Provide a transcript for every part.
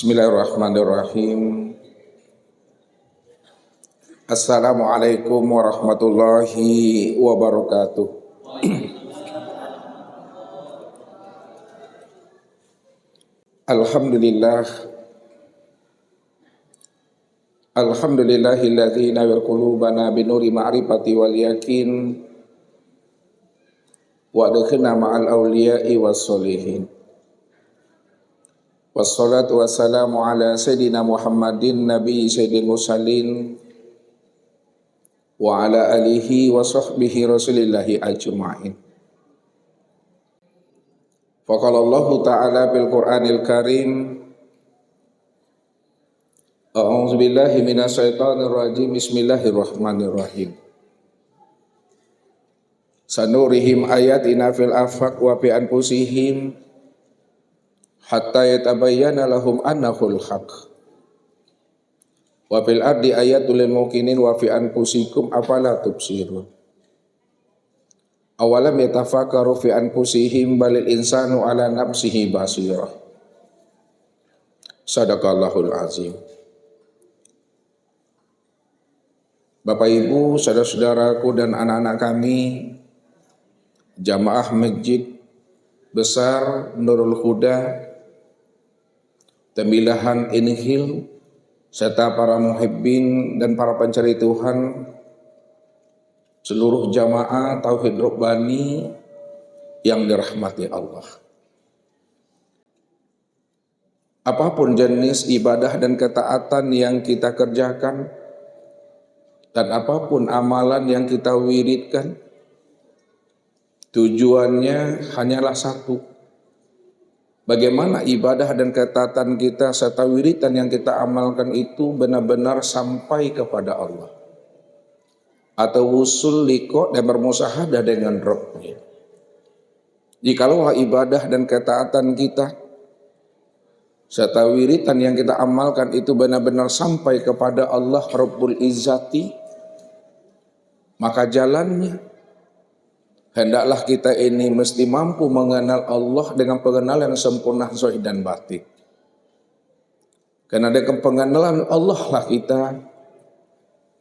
Bismillahirrahmanirrahim. Assalamualaikum warahmatullahi wabarakatuh. Alhamdulillah. Alhamdulillahilladzi nawwara qulubana binuri ma'rifati wal yakin wa adkhilna ma'al awliya'i was solihin. Wassalatu wassalamu ala sayyidina Muhammadin nabi sayyidil mursalin wa ala alihi wa sahbihi rasulillahi ajma'in. Faqala Allah ta'ala bil Qur'anil Karim, A'udzu billahi minasyaitonir rajim. Bismillahirrahmanirrahim. Sanurihim ayatina fil afaq wa fi anfusihim hatta yatabayyana lahum annahul haq. Wa fil ardi ayatul lil muqinin wa fi anfusikum afala tubsirun. Awalam yatafakkaru fi anfusihim balil insanu ala nafsihi basirah. Sadaqallahul azim. Bapak Ibu, saudara-saudaraku dan anak-anak kami, jamaah Masjid Besar Nurul Huda Tembilahan Inhil, serta para muhibbin dan para pencari Tuhan, seluruh jamaah Tauhid Rabbani yang dirahmati Allah. Apapun jenis ibadah dan ketaatan yang kita kerjakan, dan apapun amalan yang kita wiridkan, tujuannya hanyalah satu. Bagaimana ibadah dan ketaatan kita serta wiridan yang kita amalkan itu benar-benar sampai kepada Allah, atau wusul liqa dan bermusahadah dengan Rabbnya. Jikalau ibadah dan ketaatan kita serta wiridan yang kita amalkan itu benar-benar sampai kepada Allah Rabbul Izzati, maka jalannya hendaklah kita ini mesti mampu mengenal Allah dengan pengenalan sempurna zahir dan batin. Karena dengan pengenalan Allah lah kita,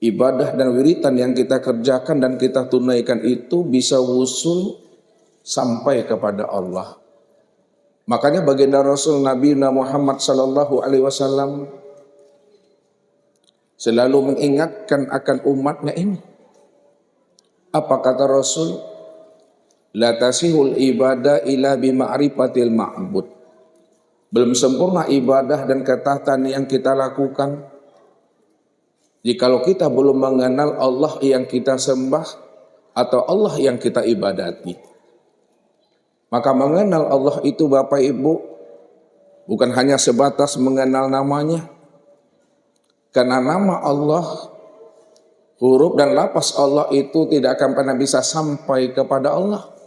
ibadah dan wiridan yang kita kerjakan dan kita tunaikan itu bisa wusul sampai kepada Allah. Makanya baginda Rasul Nabi Muhammad sallallahu alaihi wasallam selalu mengingatkan akan umatnya ini. Apa kata Rasul? La tasihul ibadah ila bima'rifatil ma'bud. Belum sempurna ibadah dan ketaatan yang kita lakukan jikalau kita belum mengenal Allah yang kita sembah atau Allah yang kita ibadati. Maka mengenal Allah itu Bapak Ibu bukan hanya sebatas mengenal namanya. Karena nama Allah, huruf dan lafaz Allah itu tidak akan pernah bisa sampai kepada Allah.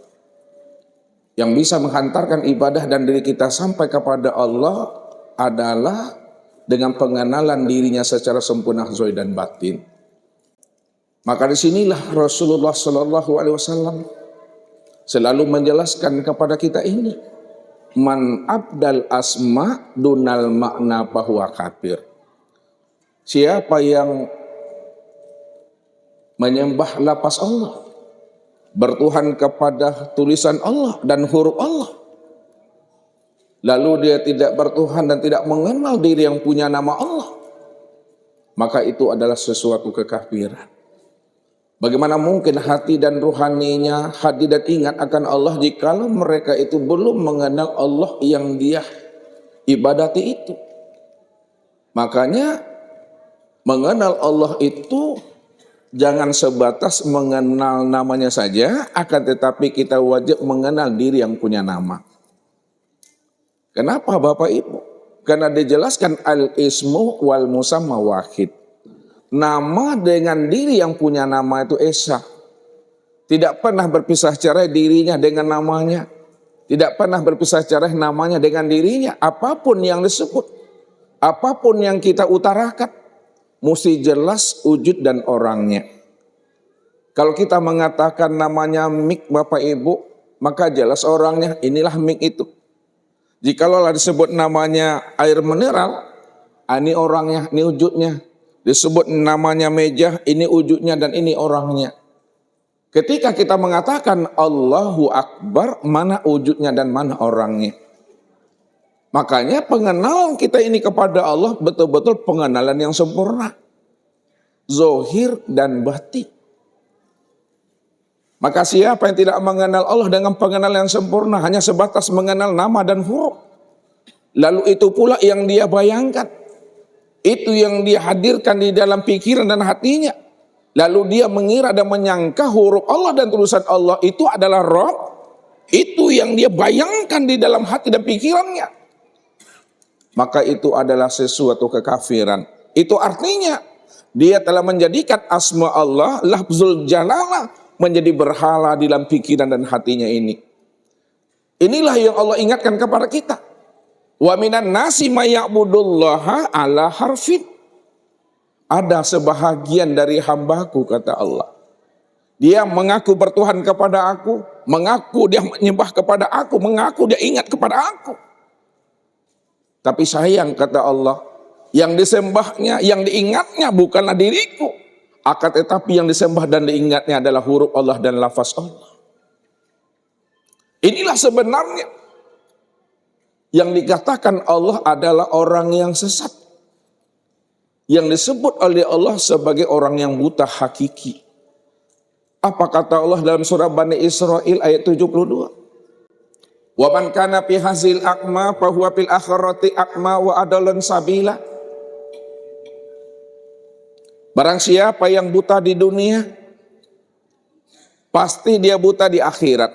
Yang bisa menghantarkan ibadah dan diri kita sampai kepada Allah adalah dengan pengenalan dirinya secara sempurna zahir dan batin. Maka disinilah Rasulullah Sallallahu Alaihi Wasallam selalu menjelaskan kepada kita ini, man abdal asma dunal makna bahwa kafir. Siapa yang menyembah lafaz Allah, bertuhan kepada tulisan Allah dan huruf Allah, lalu dia tidak bertuhan dan tidak mengenal diri yang punya nama Allah, maka itu adalah sesuatu kekafiran. Bagaimana mungkin hati dan ruhaninya hadir dan ingat akan Allah jikalau mereka itu belum mengenal Allah yang dia ibadati itu. Makanya mengenal Allah itu jangan sebatas mengenal namanya saja, akan tetapi kita wajib mengenal diri yang punya nama. Kenapa Bapak Ibu? Karena dijelaskan al-ismu wal musamma wahid. Nama dengan diri yang punya nama itu esa. Tidak pernah berpisah cerai dirinya dengan namanya. Tidak pernah berpisah cerai namanya dengan dirinya. Apapun yang disebut, apapun yang kita utarakan, mesti jelas wujud dan orangnya. Kalau kita mengatakan namanya Mik Bapak Ibu, maka jelas orangnya, inilah Mik itu. Jikalau disebut namanya air mineral, ini orangnya, ini wujudnya. Disebut namanya meja, ini wujudnya dan ini orangnya. Ketika kita mengatakan Allahu Akbar, mana wujudnya dan mana orangnya. Makanya pengenalan kita ini kepada Allah betul-betul pengenalan yang sempurna. Zohir dan batin. Maka siapa yang tidak mengenal Allah dengan pengenalan yang sempurna, hanya sebatas mengenal nama dan huruf. Lalu itu pula yang dia bayangkan. Itu yang dia hadirkan di dalam pikiran dan hatinya. Lalu dia mengira dan menyangka huruf Allah dan tulisan Allah itu adalah Rabb. Itu yang dia bayangkan di dalam hati dan pikirannya. Maka itu adalah sesuatu kekafiran. Itu artinya dia telah menjadikan asma Allah, lafzul jalalah, menjadi berhala di dalam pikiran dan hatinya ini. Inilah yang Allah ingatkan kepada kita. Wa minan nasi may ya'budullaha ala harfin. Ada sebahagian dari hambaku, kata Allah. Dia mengaku bertuhan kepada aku, mengaku dia menyembah kepada aku, mengaku dia ingat kepada aku. Tapi sayang, kata Allah, yang disembahnya, yang diingatnya bukanlah diriku. Akan tetapi yang disembah dan diingatnya adalah huruf Allah dan lafaz Allah. Inilah sebenarnya yang dikatakan Allah adalah orang yang sesat. Yang disebut oleh Allah sebagai orang yang buta hakiki. Apa kata Allah dalam surah Bani Israel ayat 72? Wa man kana fi hazil a'ma fa huwa fil akhirati a'ma wa adalun sabila. Barang siapa yang buta di dunia, pasti dia buta di akhirat.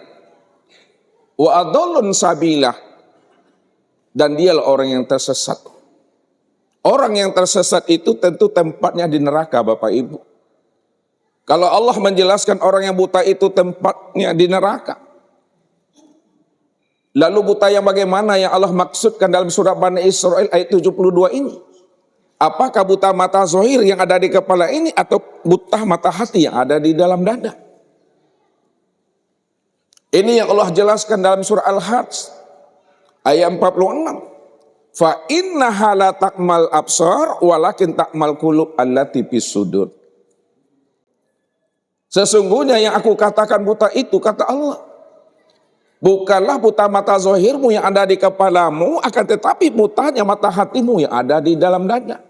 Wa adallun sabilah, dan dialah orang yang tersesat. Orang yang tersesat itu tentu tempatnya di neraka, Bapak Ibu. Kalau Allah menjelaskan orang yang buta itu tempatnya di neraka, lalu buta yang bagaimana yang Allah maksudkan dalam surah Bani Israel ayat 72 ini? Apakah buta mata zahir yang ada di kepala ini atau buta mata hati yang ada di dalam dada? Ini yang Allah jelaskan dalam surah Al-Hajj ayat 46. Fa innaha la taqmal absar walakin taqmal qulub allati fis sudur. Sesungguhnya yang aku katakan buta itu, kata Allah, bukanlah buta mata zahirmu yang ada di kepalamu, akan tetapi butanya mata hatimu yang ada di dalam dada.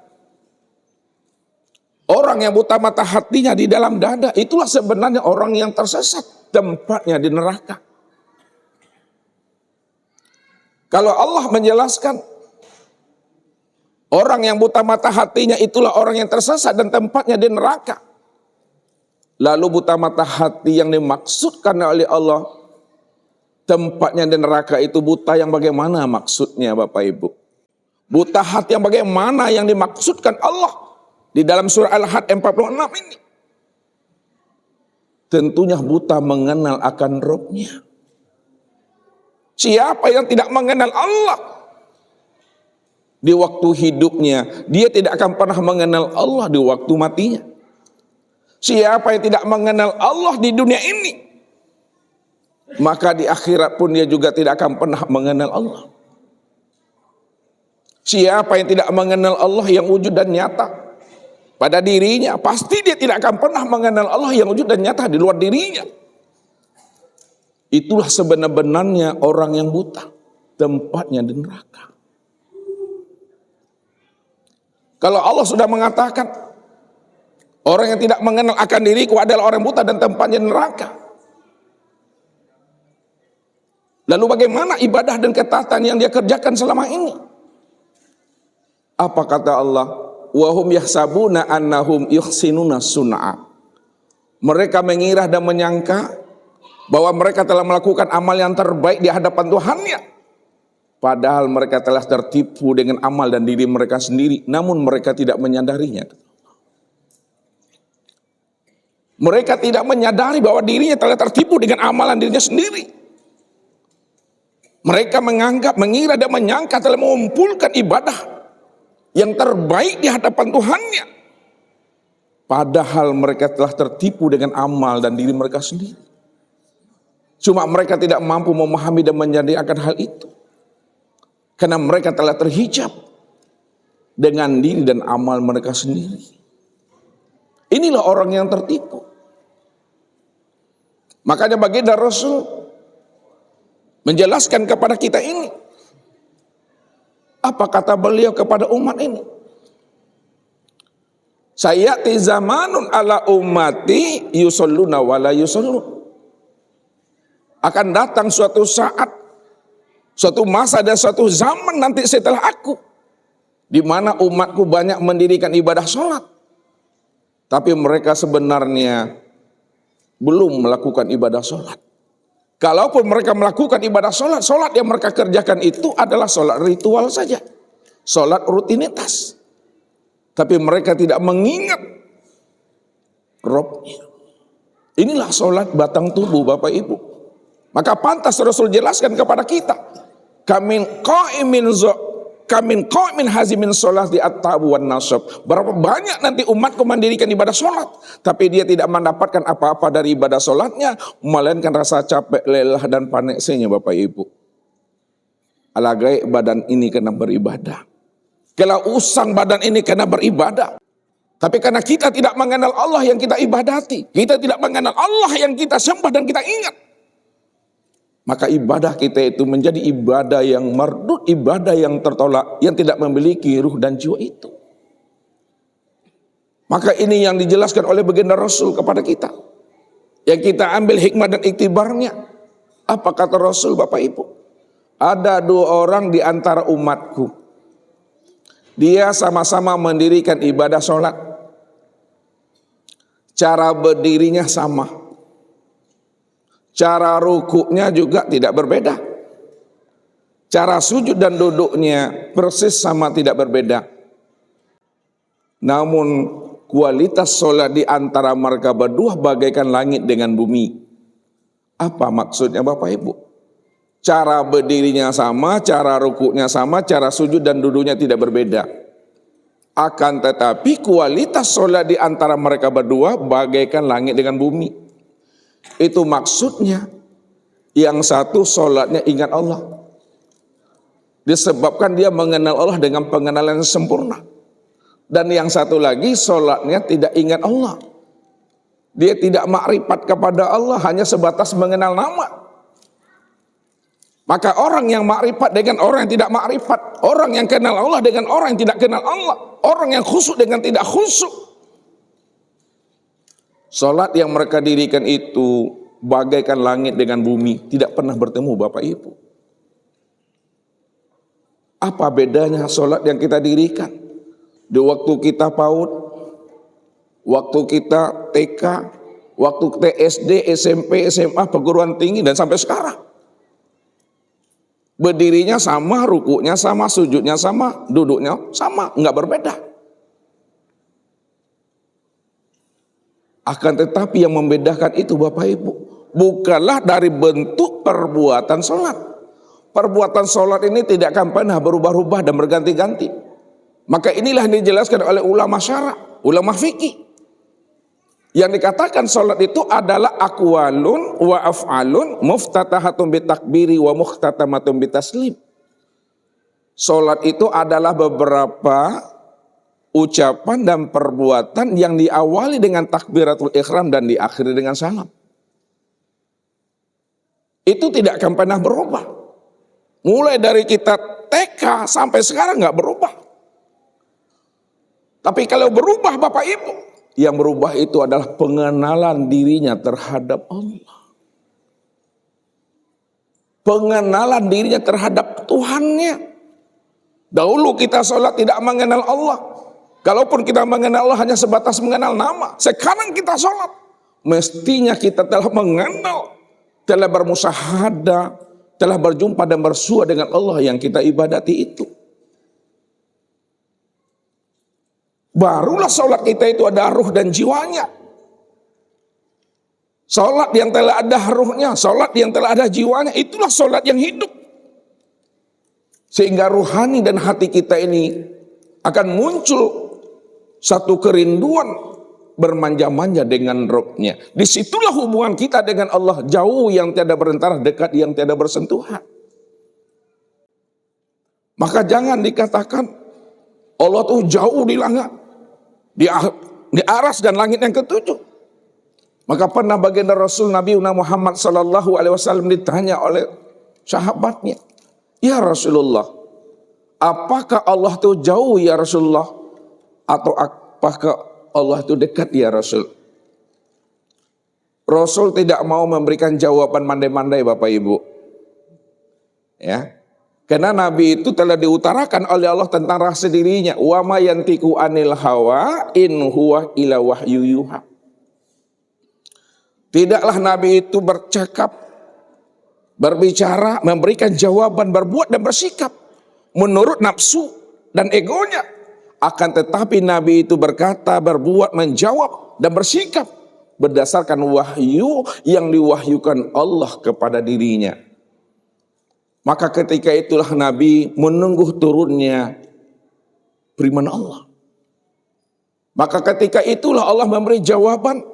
Orang yang buta mata hatinya di dalam dada, itulah sebenarnya orang yang tersesat, tempatnya di neraka. Kalau Allah menjelaskan orang yang buta mata hatinya itulah orang yang tersesat dan tempatnya di neraka. Lalu buta mata hati yang dimaksudkan oleh Allah tempatnya di neraka itu buta yang bagaimana maksudnya, Bapak Ibu? Buta hati yang bagaimana yang dimaksudkan Allah di dalam surah Al-Hajj 46 ini? Tentunya buta mengenal akan Rabb-nya. Siapa yang tidak mengenal Allah di waktu hidupnya, dia tidak akan pernah mengenal Allah di waktu matinya. Siapa yang tidak mengenal Allah di dunia ini, maka di akhirat pun dia juga tidak akan pernah mengenal Allah. Siapa yang tidak mengenal Allah yang wujud dan nyata pada dirinya, pasti dia tidak akan pernah mengenal Allah yang wujud dan nyata di luar dirinya. Itulah sebenar-benarnya orang yang buta, tempatnya di neraka. Kalau Allah sudah mengatakan orang yang tidak mengenal akan diriku adalah orang buta dan tempatnya di neraka, lalu bagaimana ibadah dan ketaatan yang dia kerjakan selama ini? Apa kata Allah? Wahum yahsabuna annahum yuhsinuna sun'a. Mereka mengira dan menyangka bahwa mereka telah melakukan amal yang terbaik di hadapan Tuhannya. Padahal mereka telah tertipu dengan amal dan diri mereka sendiri, namun mereka tidak menyadarinya. Mereka tidak menyadari bahwa dirinya telah tertipu dengan amalan dirinya sendiri. Mereka menganggap, mengira dan menyangka telah mengumpulkan ibadah yang terbaik di hadapan Tuhannya. Padahal mereka telah tertipu dengan amal dan diri mereka sendiri. Cuma mereka tidak mampu memahami dan menyadari akan hal itu. Karena mereka telah terhijab dengan diri dan amal mereka sendiri. Inilah orang yang tertipu. Makanya baginda Rasul menjelaskan kepada kita ini. Apa kata beliau kepada umat ini? Sayati zamanun ala ummati yusalluna wala yusallun. Akan datang suatu saat, suatu masa dan suatu zaman nanti setelah aku, di mana umatku banyak mendirikan ibadah sholat, tapi mereka sebenarnya belum melakukan ibadah sholat. Kalaupun mereka melakukan ibadah sholat, sholat yang mereka kerjakan itu adalah sholat ritual saja, sholat rutinitas. Tapi mereka tidak mengingat Robnya. Inilah sholat batang tubuh Bapak Ibu. Maka pantas Rasul jelaskan kepada kita, kamin qa'imin hazimin sholat di at-tabu wan nasab. Berapa banyak nanti umatku mendirikan ibadah sholat, tapi dia tidak mendapatkan apa-apa dari ibadah sholatnya, melainkan rasa capek, lelah dan panesnya Bapak Ibu. Alagai badan ini kena beribadah. Kalau usang badan ini karena beribadah. Tapi karena kita tidak mengenal Allah yang kita ibadati, kita tidak mengenal Allah yang kita sembah dan kita ingat, maka ibadah kita itu menjadi ibadah yang mardud, ibadah yang tertolak, yang tidak memiliki ruh dan jiwa itu. Maka ini yang dijelaskan oleh baginda Rasul kepada kita, yang kita ambil hikmah dan iktibarnya. Apa kata Rasul Bapak Ibu? Ada dua orang di antara umatku, dia sama-sama mendirikan ibadah sholat. Cara berdirinya sama. Cara rukuknya juga tidak berbeda. Cara sujud dan duduknya persis sama, tidak berbeda. Namun kualitas sholat di antara mereka berdua bagaikan langit dengan bumi. Apa maksudnya Bapak Ibu? Cara berdirinya sama, cara rukuknya sama, cara sujud dan duduknya tidak berbeda. Akan tetapi kualitas sholat di antara mereka berdua bagaikan langit dengan bumi. Itu maksudnya, yang satu sholatnya ingat Allah, disebabkan dia mengenal Allah dengan pengenalan yang sempurna. Dan yang satu lagi sholatnya tidak ingat Allah, dia tidak makrifat kepada Allah, hanya sebatas mengenal nama. Maka orang yang makrifat dengan orang yang tidak makrifat, orang yang kenal Allah dengan orang yang tidak kenal Allah, orang yang khusyuk dengan tidak khusyuk, salat yang mereka dirikan itu bagaikan langit dengan bumi, tidak pernah bertemu Bapak Ibu. Apa bedanya salat yang kita dirikan di waktu kita PAUD, waktu kita TK, waktu kita SD, SMP, SMA, perguruan tinggi dan sampai sekarang? Berdirinya sama, rukuknya sama, sujudnya sama, duduknya sama, enggak berbeda. Akan tetapi yang membedakan itu Bapak Ibu, bukanlah dari bentuk perbuatan sholat. Perbuatan sholat ini tidak akan pernah berubah-ubah dan berganti-ganti. Maka inilah yang dijelaskan oleh ulama syara, ulama fikih. Yang dikatakan sholat itu adalah aqwalun wa af'alun muftatahatun bitakbiri wa muhtatamatun bitaslim. Sholat itu adalah beberapa ucapan dan perbuatan yang diawali dengan takbiratul ihram dan diakhiri dengan salam. Itu tidak akan pernah berubah. Mulai dari kita TK sampai sekarang nggak berubah. Tapi kalau berubah Bapak Ibu, yang berubah itu adalah pengenalan dirinya terhadap Allah. Pengenalan dirinya terhadap Tuhannya. Dahulu kita sholat tidak mengenal Allah. Kalaupun kita mengenal Allah hanya sebatas mengenal nama. Sekarang kita sholat, mestinya kita telah mengenal, telah bermusyahadah, telah berjumpa dan bersua dengan Allah yang kita ibadati itu. Barulah sholat kita itu ada ruh dan jiwanya. Sholat yang telah ada ruhnya, sholat yang telah ada jiwanya, itulah sholat yang hidup. Sehingga ruhani dan hati kita ini akan muncul satu kerinduan bermanja-manja dengan Rabb-Nya. Disitulah hubungan kita dengan Allah, jauh yang tiada berantara, dekat yang tiada bersentuhan. Maka jangan dikatakan Allah tuh jauh di langit, di aras dan langit yang ketujuh. Maka pernah baginda Rasul Nabi Muhammad sallallahu alaihi wasallam ditanya oleh sahabatnya, "Ya Rasulullah, apakah Allah itu jauh ya Rasulullah? Atau apakah Allah itu dekat ya Rasul?" Rasul tidak mau memberikan jawaban mandai-mandai Bapak Ibu. Ya. Karena Nabi itu telah diutarakan oleh Allah tentang rasa dirinya. Wa ma yantiqu anil hawa in huwa illa wahyu yuha. Tidaklah Nabi itu bercakap, berbicara, memberikan jawaban, berbuat dan bersikap menurut nafsu dan egonya. Akan tetapi Nabi itu berkata, berbuat, menjawab dan bersikap berdasarkan wahyu yang diwahyukan Allah kepada dirinya. Maka ketika itulah Nabi menunggu turunnya firman Allah. Maka ketika itulah Allah memberi jawaban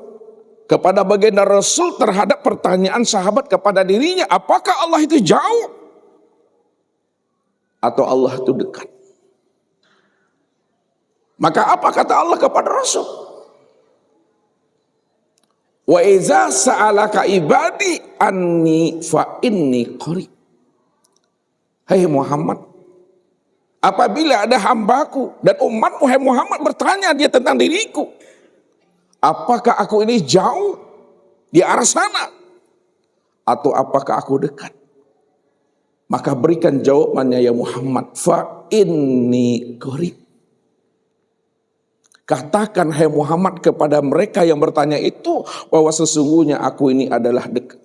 kepada baginda Rasul terhadap pertanyaan sahabat kepada dirinya, apakah Allah itu jauh atau Allah itu dekat? Maka apa kata Allah kepada Rasul? Wa iza sa'alaka ibadi anni fa inni qarib. Hai Muhammad, apabila ada hambaku dan umatmu hai Muhammad bertanya dia tentang diriku, apakah aku ini jauh di arah sana atau apakah aku dekat? Maka berikan jawabannya ya Muhammad, fa inni qarib. Katakan hai Muhammad kepada mereka yang bertanya itu bahwa sesungguhnya aku ini adalah dekat.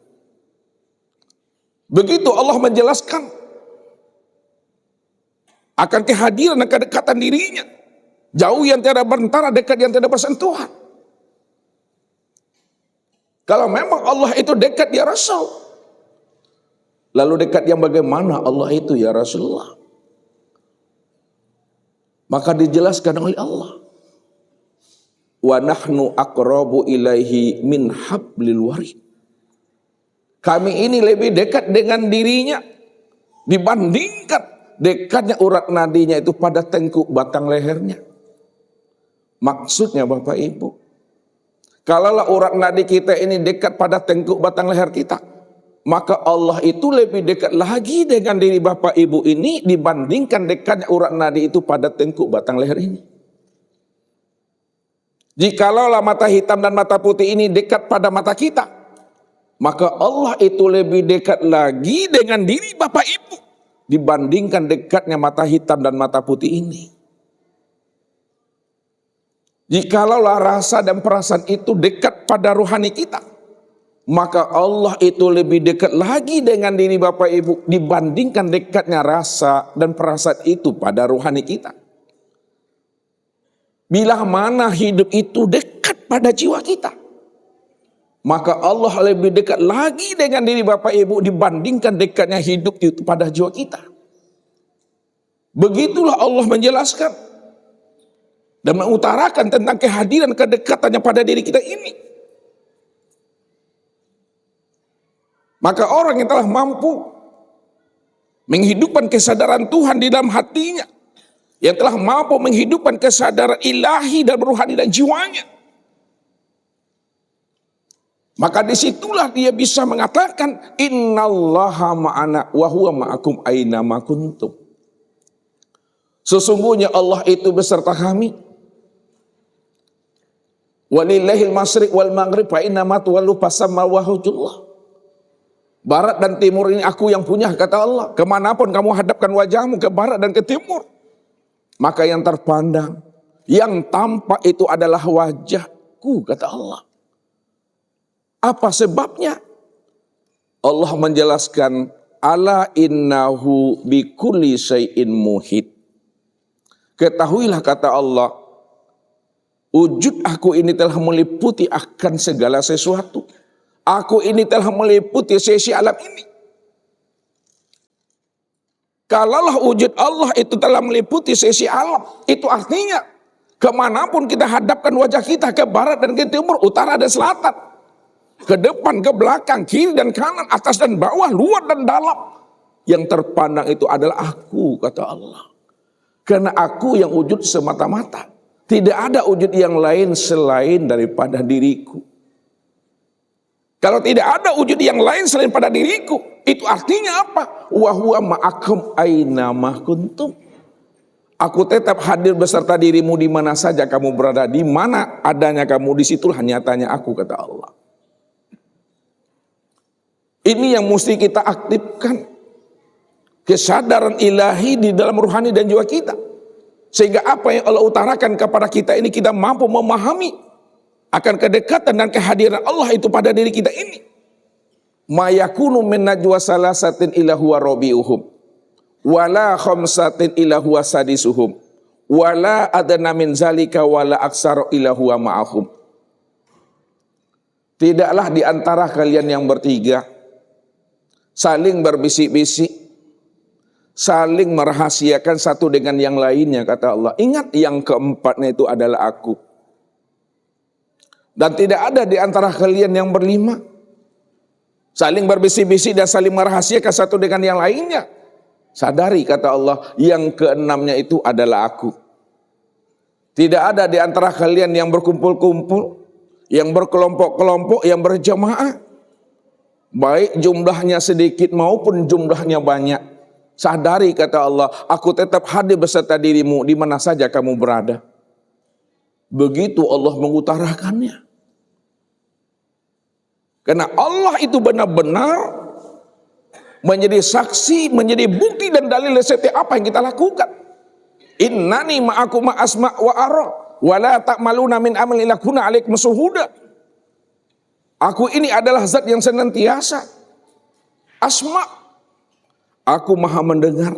Begitu Allah menjelaskan akan kehadiran dan kedekatan dirinya. Jauh yang tiada berantara, dekat yang tiada bersentuhan. Kalau memang Allah itu dekat ya Rasul, lalu dekat yang bagaimana Allah itu ya Rasulullah? Maka dijelaskan oleh Allah, wa nahnu aqrabu ilaihi min hablil warid. Kami ini lebih dekat dengan dirinya dibandingkan dekatnya urat nadinya itu pada tengkuk batang lehernya. Maksudnya Bapak Ibu, kalaulah urat nadi kita ini dekat pada tengkuk batang leher kita, maka Allah itu lebih dekat lagi dengan diri Bapak Ibu ini dibandingkan dekatnya urat nadi itu pada tengkuk batang leher ini. Jikalaulah mata hitam dan mata putih ini dekat pada mata kita, maka Allah itu lebih dekat lagi dengan diri Bapak Ibu dibandingkan dekatnya mata hitam dan mata putih ini. Jikalaulah rasa dan perasaan itu dekat pada rohani kita, maka Allah itu lebih dekat lagi dengan diri Bapak Ibu dibandingkan dekatnya rasa dan perasaan itu pada rohani kita. Bila mana hidup itu dekat pada jiwa kita, maka Allah lebih dekat lagi dengan diri Bapak Ibu dibandingkan dekatnya hidup itu pada jiwa kita. Begitulah Allah menjelaskan dan mengutarakan tentang kehadiran kedekatannya pada diri kita ini. Maka orang yang telah mampu menghidupkan kesadaran Tuhan di dalam hatinya, yang telah mampu menghidupkan kesadaran ilahi dan rohani dan jiwanya, maka disitulah dia bisa mengatakan innallaha ma'ana wa huwa ma'akum aina ma kuntum. Sesungguhnya Allah itu beserta kami. Walillahil masyriq wal maghrib fa inna ma tuwallu fasamma wajhullah. Barat dan timur ini aku yang punya, kata Allah. Kemanapun kamu hadapkan wajahmu, ke barat dan ke timur, maka yang terpandang, yang tampak itu adalah wajahku, kata Allah. Apa sebabnya? Allah menjelaskan, ala innahu bikulli syai'in muhit. Ketahuilah, kata Allah, wujud aku ini telah meliputi akan segala sesuatu. Aku ini telah meliputi sisi alam ini. Kalaulah wujud Allah itu telah meliputi sisi alam, itu artinya kemanapun kita hadapkan wajah kita, ke barat dan ke timur, utara dan selatan, ke depan, ke belakang, kiri dan kanan, atas dan bawah, luar dan dalam, Yang terpandang itu adalah aku, kata Allah. Karena aku yang wujud semata-mata. Tidak ada wujud yang lain selain daripada diriku. Kalau tidak ada wujud yang lain selain pada diriku, itu artinya apa? Wa huwa ma'akum aina ma kuntum. Aku tetap hadir beserta dirimu di mana saja kamu berada. Di mana adanya kamu, di situlah nyatanya aku, kata Allah. Ini yang mesti kita aktifkan. Kesadaran ilahi di dalam ruhani dan jiwa kita. Sehingga apa yang Allah utarakan kepada kita ini kita mampu memahami akan kedekatan dan kehadiran Allah itu pada diri kita ini. Ma yakunu min najwa salasatin illa huwa rabi'uhum wala khamsatin illa huwa sadisuhum wala adna min zalika wala aksara illa huwa ma'ahum. Tidaklah di antara kalian yang bertiga saling berbisik-bisik, saling merahasiakan satu dengan yang lainnya, kata Allah. Ingat, yang keempatnya itu adalah aku. Dan tidak ada di antara kalian yang berlima saling berbisik-bisik dan saling merahasiakan satu dengan yang lainnya. Sadari, kata Allah, yang keenamnya itu adalah aku. Tidak ada di antara kalian yang berkumpul-kumpul, yang berkelompok-kelompok, yang berjamaah, baik jumlahnya sedikit maupun jumlahnya banyak. Sadari, kata Allah, aku tetap hadir beserta dirimu di mana saja kamu berada. Begitu Allah mengutarakannya. Karena Allah itu benar-benar menjadi saksi, menjadi bukti dan dalil setiap apa yang kita lakukan. Innani ma'akum ma'asma' wa ara wa la ta'maluna min amal illa kunna 'alaikum syuhuda. Aku ini adalah zat yang senantiasa asma'. Aku maha mendengar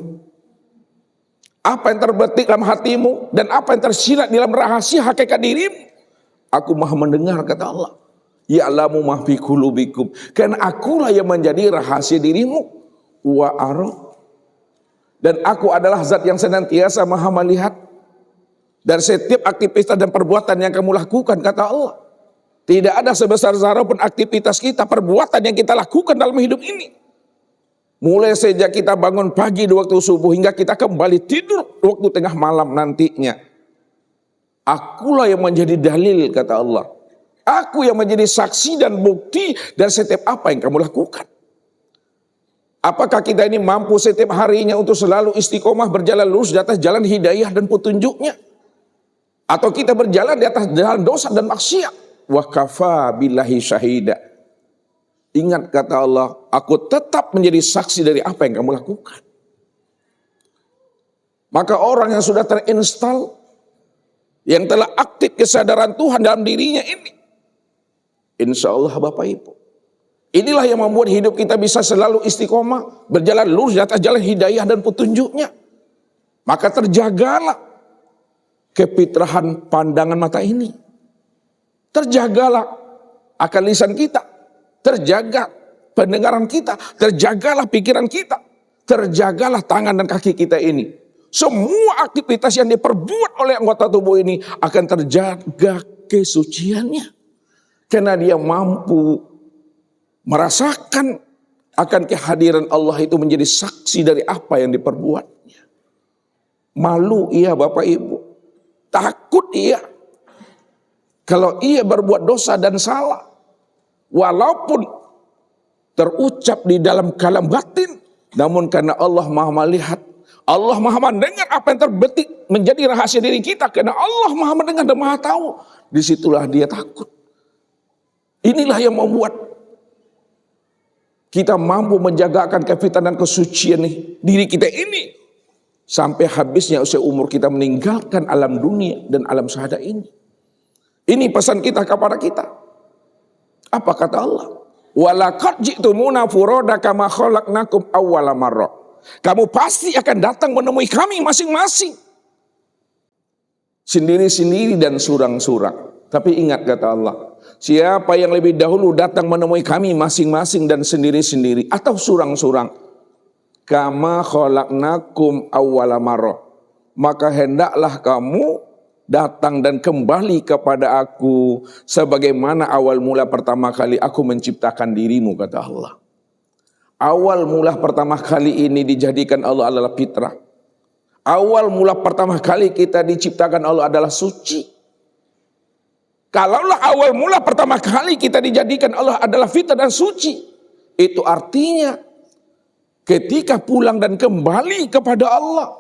apa yang terbetik dalam hatimu dan apa yang tersirat dalam rahasia hakikat dirimu. Aku maha mendengar, kata Allah. Ya'lamu ma fi qulubikum. Karena akulah yang menjadi rahasia dirimu. Wa ara. Dan aku adalah zat yang senantiasa maha melihat dari setiap aktivitas dan perbuatan yang kamu lakukan, kata Allah. Tidak ada sebesar zarah pun aktivitas kita, perbuatan yang kita lakukan dalam hidup ini. Mulai sejak kita bangun pagi di waktu subuh hingga kita kembali tidur waktu tengah malam nantinya. Akulah yang menjadi dalil, kata Allah. Aku yang menjadi saksi dan bukti dari setiap apa yang kamu lakukan. Apakah kita ini mampu setiap harinya untuk selalu istiqomah berjalan lurus di atas jalan hidayah dan petunjuknya? Atau kita berjalan di atas jalan dosa dan maksiat? Wa kafa billahi syahida. Ingat, kata Allah, aku tetap menjadi saksi dari apa yang kamu lakukan. Maka orang yang sudah terinstall, yang telah aktif kesadaran Tuhan dalam dirinya ini, insya Allah Bapak Ibu, inilah yang membuat hidup kita bisa selalu istiqomah, berjalan lurus di atas jalan hidayah dan petunjuknya. Maka terjagalah kefitrahan pandangan mata ini. Terjagalah akal lisan kita. Terjaga pendengaran kita, terjagalah pikiran kita, terjagalah tangan dan kaki kita ini. Semua aktivitas yang diperbuat oleh anggota tubuh ini akan terjaga kesuciannya. Karena dia mampu merasakan akan kehadiran Allah itu menjadi saksi dari apa yang diperbuatnya. Malu ia Bapak Ibu, takut ia kalau ia berbuat dosa dan salah. Walaupun terucap di dalam kalam batin, namun karena Allah maha melihat, Allah maha mendengar apa yang terbetik menjadi rahasia diri kita. Karena Allah maha mendengar dan maha tahu, disitulah dia takut. Inilah yang membuat kita mampu menjagakan kefitratan dan kesucian diri kita ini sampai habisnya usia umur kita meninggalkan alam dunia dan alam syahada ini. Ini pesan kita kepada kita. Apa kata Allah? Walaqad ji'tumuna furada kama khalaqnakum awwala marrah. Kamu pasti akan datang menemui kami masing-masing, sendiri-sendiri dan surang-surang. Tapi ingat, kata Allah, siapa yang lebih dahulu datang menemui kami masing-masing dan sendiri-sendiri atau surang-surang, kama khalaqnakum awwala marrah, maka hendaklah kamu datang dan kembali kepada aku sebagaimana awal mula pertama kali aku menciptakan dirimu, kata Allah. Awal mula pertama kali ini dijadikan Allah adalah fitrah. Awal mula pertama kali kita diciptakan Allah adalah suci. Kalaulah awal mula pertama kali kita dijadikan Allah adalah fitrah dan suci, itu artinya ketika pulang dan kembali kepada Allah,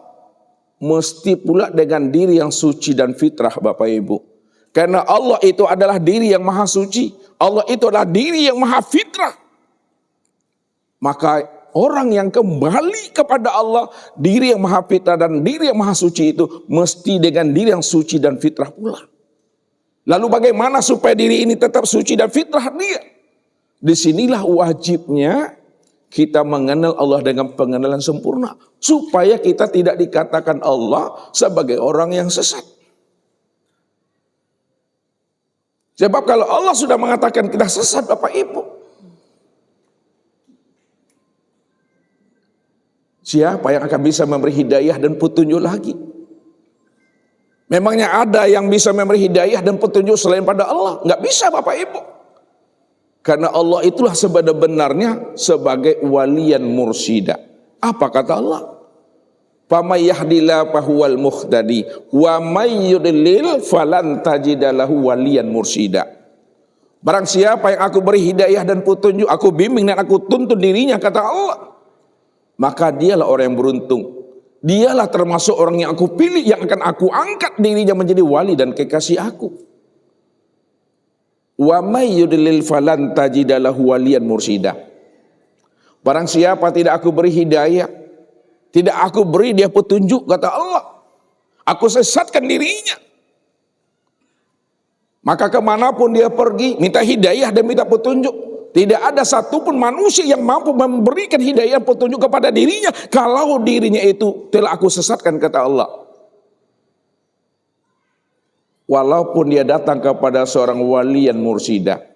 mesti pula dengan diri yang suci dan fitrah, Bapak Ibu. Karena Allah itu adalah diri yang maha suci. Allah itu adalah diri yang maha fitrah. Maka orang yang kembali kepada Allah, diri yang maha fitrah dan diri yang maha suci itu mesti dengan diri yang suci dan fitrah pula. Lalu bagaimana supaya diri ini tetap suci dan fitrah dia? Disinilah wajibnya kita mengenal Allah dengan pengenalan sempurna. Supaya kita tidak dikatakan Allah sebagai orang yang sesat. Sebab kalau Allah sudah mengatakan kita sesat, Bapak Ibu, siapa yang akan bisa memberi hidayah dan petunjuk lagi? Memangnya ada yang bisa memberi hidayah dan petunjuk selain pada Allah? Enggak bisa, Bapak Ibu. Karena Allah itulah sebenarnya sebagai waliyan mursida. Apa kata Allah? Faman yahdillahu fahuwal muhtadi wa may yudlil falan tajida lahu waliyan mursida. Barang siapa yang aku beri hidayah dan petunjuk, aku bimbing dan aku tuntun dirinya, kata Allah, maka dialah orang yang beruntung. Dialah termasuk orang yang aku pilih, yang akan aku angkat dirinya menjadi wali dan kekasih aku. Wa may yudlil falan tajida lahu waliyan mursida. Barang siapa tidak aku beri hidayah, tidak aku beri dia petunjuk, kata Allah, aku sesatkan dirinya. Maka kemanapun dia pergi, minta hidayah dan minta petunjuk, tidak ada satupun manusia yang mampu memberikan hidayah petunjuk kepada dirinya kalau dirinya itu telah aku sesatkan, kata Allah. Walaupun dia datang kepada seorang waliyan mursida,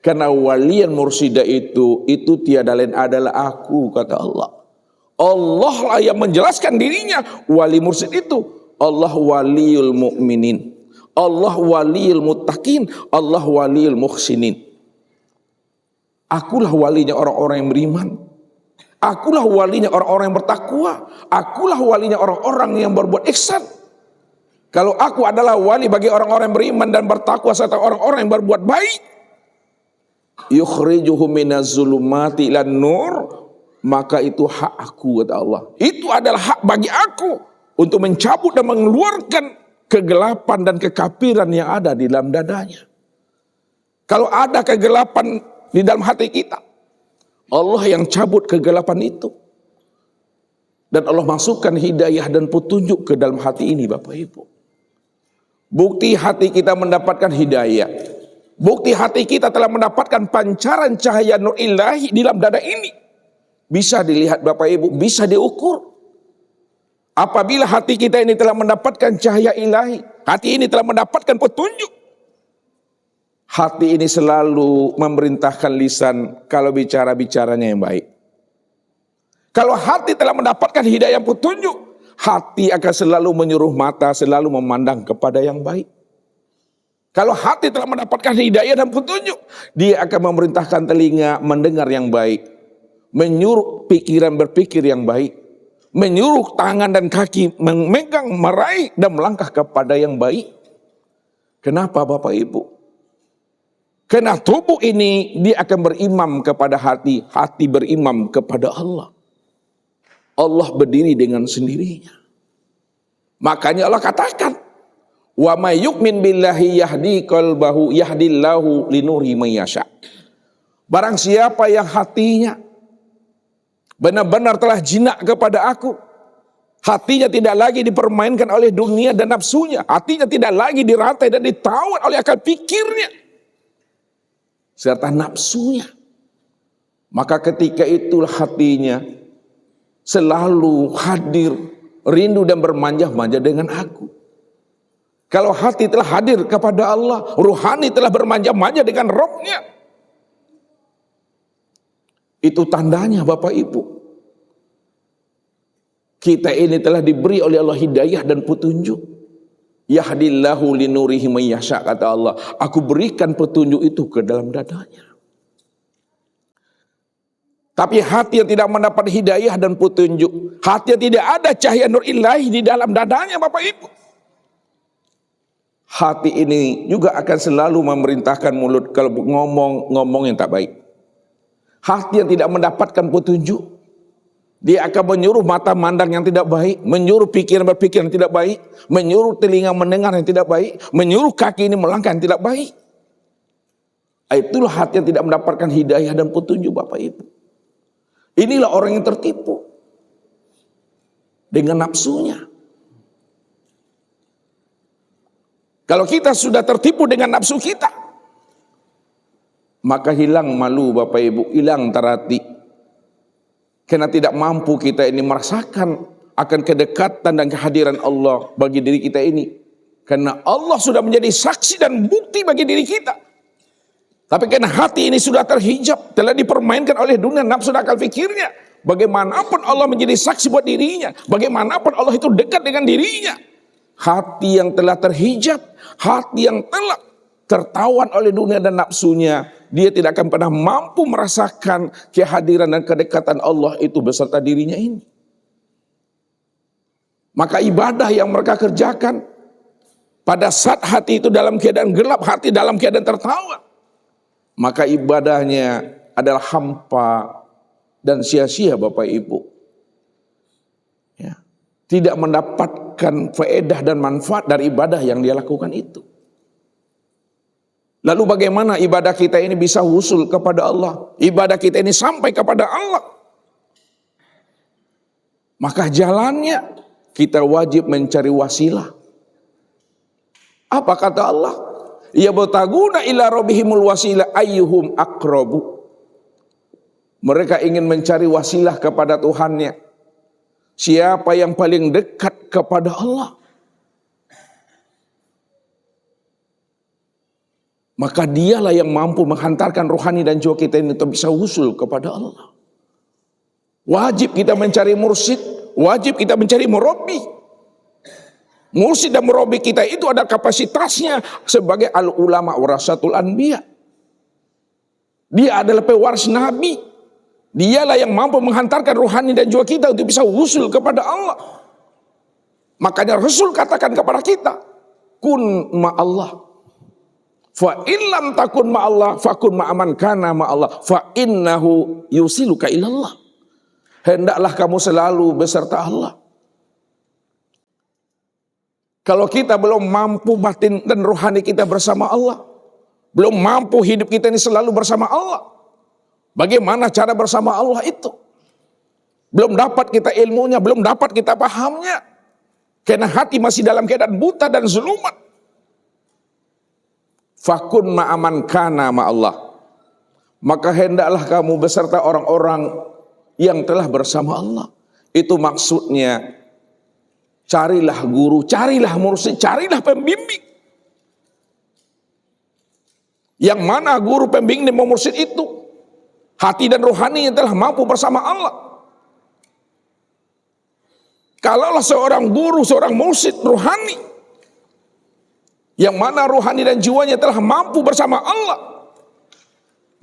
karena waliyan mursida itu tiada lain adalah aku, kata Allah. Allah lah yang menjelaskan dirinya. Wali mursyid itu Allah waliyul mu'minin, Allah waliyul muttaqin, Allah waliyul muhsinin. Akulah walinya orang-orang yang beriman. Akulah walinya orang-orang yang bertakwa. Akulah walinya orang-orang yang berbuat ihsan. Kalau aku adalah wali bagi orang-orang yang beriman dan bertakwa serta orang-orang yang berbuat baik, yukhrijuhum minaz zulumati ilan nur, maka itu hak aku, kata Allah. Itu adalah hak bagi aku untuk mencabut dan mengeluarkan kegelapan dan kekafiran yang ada di dalam dadanya. Kalau ada kegelapan di dalam hati kita, Allah yang cabut kegelapan itu. Dan Allah masukkan hidayah dan petunjuk ke dalam hati ini, Bapak Ibu. Bukti hati kita mendapatkan hidayah, bukti hati kita telah mendapatkan pancaran cahaya nur ilahi di dalam dada ini, bisa dilihat, Bapak Ibu, bisa diukur. Apabila hati kita ini telah mendapatkan cahaya ilahi, hati ini telah mendapatkan petunjuk, hati ini selalu memerintahkan lisan kalau bicaranya yang baik. Kalau hati telah mendapatkan hidayah petunjuk, hati akan selalu menyuruh mata selalu memandang kepada yang baik. Kalau hati telah mendapatkan hidayah dan petunjuk, dia akan memerintahkan telinga mendengar yang baik, menyuruh pikiran berpikir yang baik, menyuruh tangan dan kaki memegang, meraih dan melangkah kepada yang baik. Kenapa, Bapak Ibu? Karena tubuh ini dia akan berimam kepada hati, hati berimam kepada Allah. Allah berdiri dengan sendirinya. Makanya Allah katakan, wa may yu'min billahi yahdi qalbahu yahdillahu linuri may yasha. Barang siapa yang hatinya benar-benar telah jinak kepada aku, hatinya tidak lagi dipermainkan oleh dunia dan nafsunya, hatinya tidak lagi dirantai dan ditawan oleh akal pikirnya serta nafsunya, maka ketika itulah hatinya selalu hadir, rindu dan bermanja-manja dengan aku. Kalau hati telah hadir kepada Allah, ruhani telah bermanja-manja dengan Rabb-Nya, itu tandanya, Bapak Ibu, kita ini telah diberi oleh Allah hidayah dan petunjuk. Yahdillahu linurihi may yasha, kata Allah, aku berikan petunjuk itu ke dalam dadanya. Tapi hati yang tidak mendapat hidayah dan petunjuk, hati yang tidak ada cahaya nur ilahi di dalam dadanya, Bapak Ibu, hati ini juga akan selalu memerintahkan mulut kalau ngomong yang tak baik. Hati yang tidak mendapatkan petunjuk, dia akan menyuruh mata mandang yang tidak baik, menyuruh pikiran berpikir yang tidak baik, menyuruh telinga mendengar yang tidak baik, menyuruh kaki ini melangkah yang tidak baik. Itulah hati yang tidak mendapatkan hidayah dan petunjuk, Bapak Ibu. Inilah orang yang tertipu dengan nafsunya. Kalau kita sudah tertipu dengan nafsu kita, maka hilang malu, Bapak Ibu, hilang tarati. Karena tidak mampu kita ini merasakan akan kedekatan dan kehadiran Allah bagi diri kita ini. Karena Allah sudah menjadi saksi dan bukti bagi diri kita. Tapi karena hati ini sudah terhijab, telah dipermainkan oleh dunia nafsu dan akal fikirnya. Bagaimanapun Allah menjadi saksi buat dirinya, bagaimanapun Allah itu dekat dengan dirinya. Hati yang telah terhijab, hati yang telah tertawan oleh dunia dan nafsunya, dia tidak akan pernah mampu merasakan kehadiran dan kedekatan Allah itu beserta dirinya ini. Maka ibadah yang mereka kerjakan pada saat hati itu dalam keadaan gelap, hati dalam keadaan tertawa, maka ibadahnya adalah hampa dan sia-sia, Bapak Ibu. Ya. Tidak mendapatkan faedah dan manfaat dari ibadah yang dia lakukan itu. Lalu bagaimana ibadah kita ini bisa wusul kepada Allah? Ibadah kita ini sampai kepada Allah. Maka jalannya kita wajib mencari wasilah. Apa kata Allah? Ya bataguna ila rabbihimul wasilah ayyuhum aqrabu. Mereka ingin mencari wasilah kepada Tuhannya. Siapa yang paling dekat kepada Allah? Maka dialah yang mampu menghantarkan rohani dan jiwa kita ini untuk bisa usul kepada Allah. Wajib kita mencari mursyid, wajib kita mencari murabbi. Mursyid dan murabbi kita itu ada kapasitasnya sebagai al-ulama warasatul anbiya. Dia adalah pewaris Nabi. Dialah yang mampu menghantarkan rohani dan jiwa kita untuk bisa usul kepada Allah. Makanya Rasul katakan kepada kita, kun ma'allah. Fa illam takun ma'allah fakun ma'aman kana ma'allah fa innahu yusiluka ilallah. Hendaklah kamu selalu beserta Allah. Kalau kita belum mampu batin dan rohani kita bersama Allah, belum mampu hidup kita ini selalu bersama Allah, bagaimana cara bersama Allah itu? Belum dapat kita ilmunya, belum dapat kita pahamnya. Karena hati masih dalam keadaan buta dan zulumat. Fakun ma'aman kana ma'allah. Maka hendaklah kamu beserta orang-orang yang telah bersama Allah. Itu maksudnya, carilah guru, carilah mursyid, carilah pembimbing. Yang mana guru, pembimbing dan mursyid itu? Hati dan rohani yang telah mampu bersama Allah. Kalaulah seorang guru, seorang mursyid rohani, yang mana rohani dan jiwanya telah mampu bersama Allah,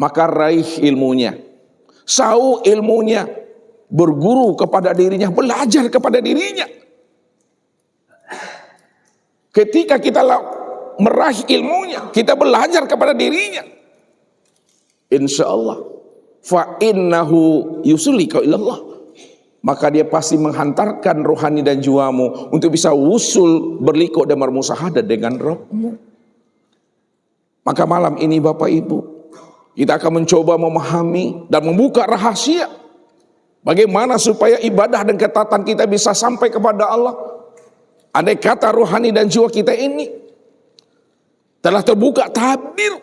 maka raih ilmunya, sau ilmunya, berguru kepada dirinya, belajar kepada dirinya. Ketika kita meraih ilmunya, kita belajar kepada dirinya, insya Allah fa innahu yusulika ilallah, maka dia pasti menghantarkan rohani dan jiwamu untuk bisa usul berliku dan bermusahadah dengan Rabbmu. Maka malam ini Bapak Ibu, kita akan mencoba memahami dan membuka rahasia bagaimana supaya ibadah dan ketaatan kita bisa sampai kepada Allah. Andai kata rohani dan jiwa kita ini telah terbuka tabir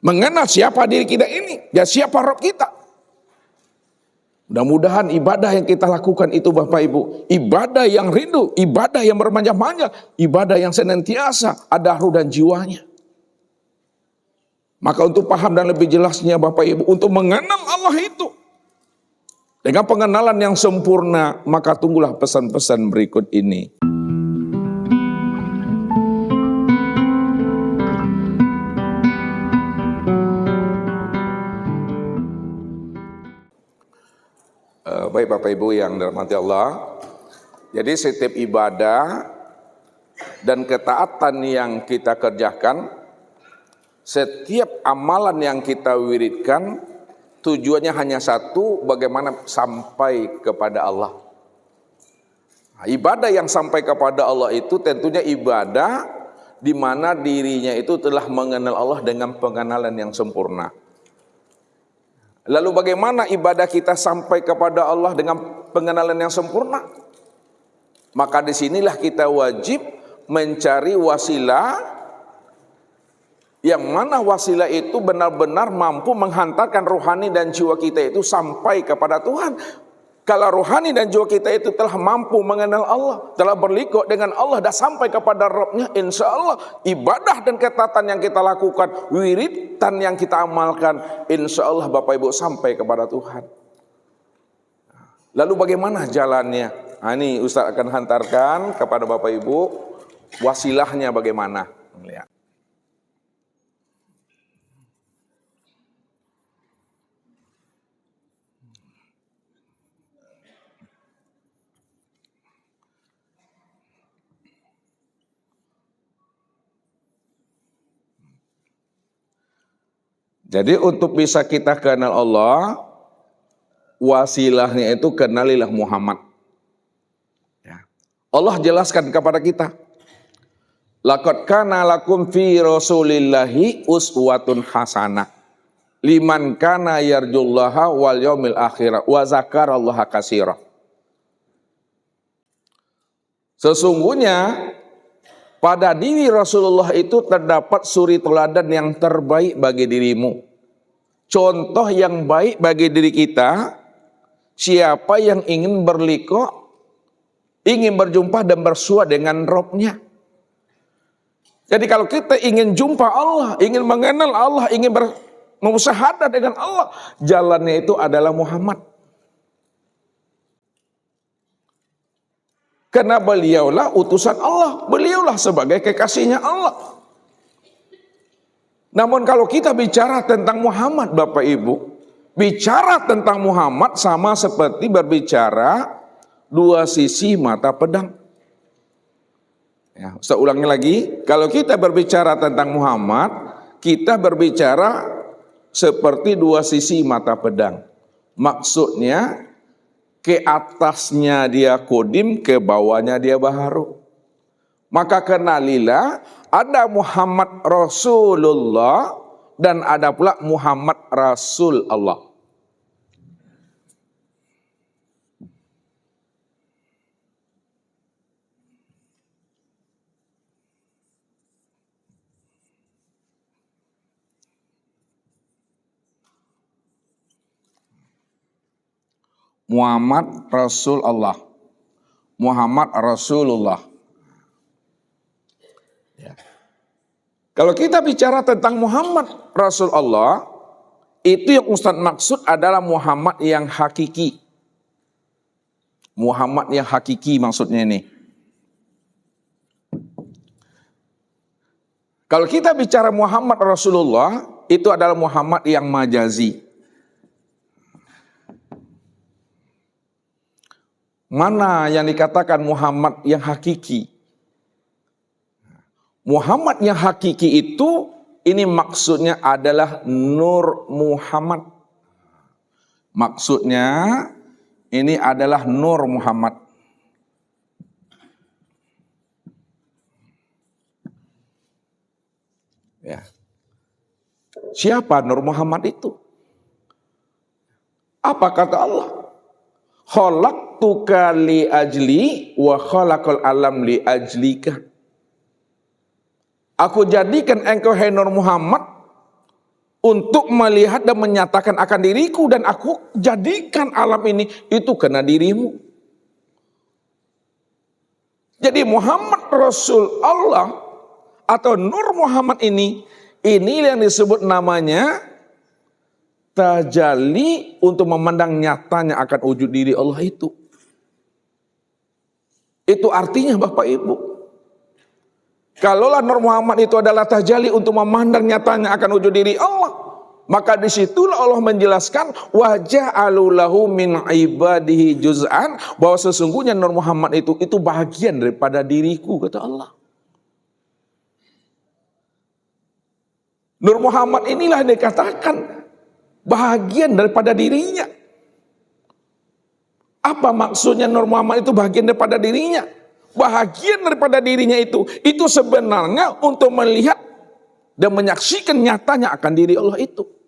mengenal siapa diri kita ini dan siapa Rabb kita. Mudah-mudahan ibadah yang kita lakukan itu Bapak Ibu, ibadah yang rindu, ibadah yang bermanja-manja, ibadah yang senantiasa ada ruh dan jiwanya. Maka untuk paham dan lebih jelasnya Bapak Ibu, untuk mengenal Allah itu dengan pengenalan yang sempurna, maka tunggulah pesan-pesan berikut ini. Baik Bapak Ibu yang dirahmati Allah. Jadi setiap ibadah dan ketaatan yang kita kerjakan, setiap amalan yang kita wiridkan, tujuannya hanya satu, bagaimana sampai kepada Allah. Nah, ibadah yang sampai kepada Allah itu tentunya ibadah di mana dirinya itu telah mengenal Allah dengan pengenalan yang sempurna. Lalu bagaimana ibadah kita sampai kepada Allah dengan pengenalan yang sempurna? Maka disinilah kita wajib mencari wasilah, yang mana wasilah itu benar-benar mampu menghantarkan rohani dan jiwa kita itu sampai kepada Tuhan. Kalau rohani dan jiwa kita itu telah mampu mengenal Allah, telah berliku dengan Allah dan sampai kepada Rabbnya, insya Allah ibadah dan ketaatan yang kita lakukan, wiridan yang kita amalkan, insya Allah Bapak Ibu sampai kepada Tuhan. Lalu bagaimana jalannya? Nah, ini Ustaz akan hantarkan kepada Bapak Ibu wasilahnya bagaimana. Lihat. Jadi untuk bisa kita kenal Allah, wasilahnya itu kenalilah Muhammad. Ya. Allah jelaskan kepada kita, laqad kana lakum fi rasulillahi uswatun hasanah liman kana yarjullaha wal yaumil akhir wa zakarallaha katsira. Sesungguhnya pada diri Rasulullah itu terdapat suri teladan yang terbaik bagi dirimu. Contoh yang baik bagi diri kita, siapa yang ingin berliku, ingin berjumpa dan bersua dengan Rabb-Nya. Jadi kalau kita ingin jumpa Allah, ingin mengenal Allah, ingin bersyahadat dengan Allah, jalannya itu adalah Muhammad. Karena beliaulah utusan Allah, beliaulah sebagai kekasihnya Allah. Namun kalau kita bicara tentang Muhammad Bapak Ibu, bicara tentang Muhammad sama seperti berbicara dua sisi mata pedang. Ya, saya ulangi lagi, kalau kita berbicara tentang Muhammad, kita berbicara seperti dua sisi mata pedang. Maksudnya, ke atasnya dia kodim, ke bawahnya dia baharu. Maka kenalilah ada Muhammad Rasulullah dan ada pula Muhammad Rasul Allah. Muhammad Rasul Allah, Muhammad Rasulullah. Ya. Kalau kita bicara tentang Muhammad Rasul Allah, itu yang Ustaz maksud adalah Muhammad yang hakiki. Muhammad yang hakiki maksudnya ini. Kalau kita bicara Muhammad Rasulullah, itu adalah Muhammad yang majazi. Mana yang dikatakan Muhammad yang hakiki? Muhammad yang hakiki itu, ini maksudnya adalah Nur Muhammad. Maksudnya ini adalah Nur Muhammad. Ya. Siapa Nur Muhammad itu? Apa kata Allah? Khalaqtuka li ajli wa khalaqal alam li ajlika. Aku jadikan engkau hai Nur Muhammad untuk melihat dan menyatakan akan diriku, dan aku jadikan alam ini itu karena dirimu. Jadi Muhammad Rasul Allah atau Nur Muhammad ini yang disebut namanya tajalli untuk memandang nyatanya akan wujud diri Allah itu. Itu artinya Bapak Ibu. Kalaulah Nur Muhammad itu adalah tajalli untuk memandang nyatanya akan wujud diri Allah, Maka disitulah Allah menjelaskan wajah alulahu min ibadihi juz'an, bahwa sesungguhnya Nur Muhammad itu bagian daripada diriku, kata Allah. Nur Muhammad inilah yang dikatakan bagian daripada dirinya. Apa maksudnya Nur Muhammad itu bagian daripada dirinya? Bahagian daripada dirinya itu sebenarnya untuk melihat dan menyaksikan nyatanya akan diri Allah itu.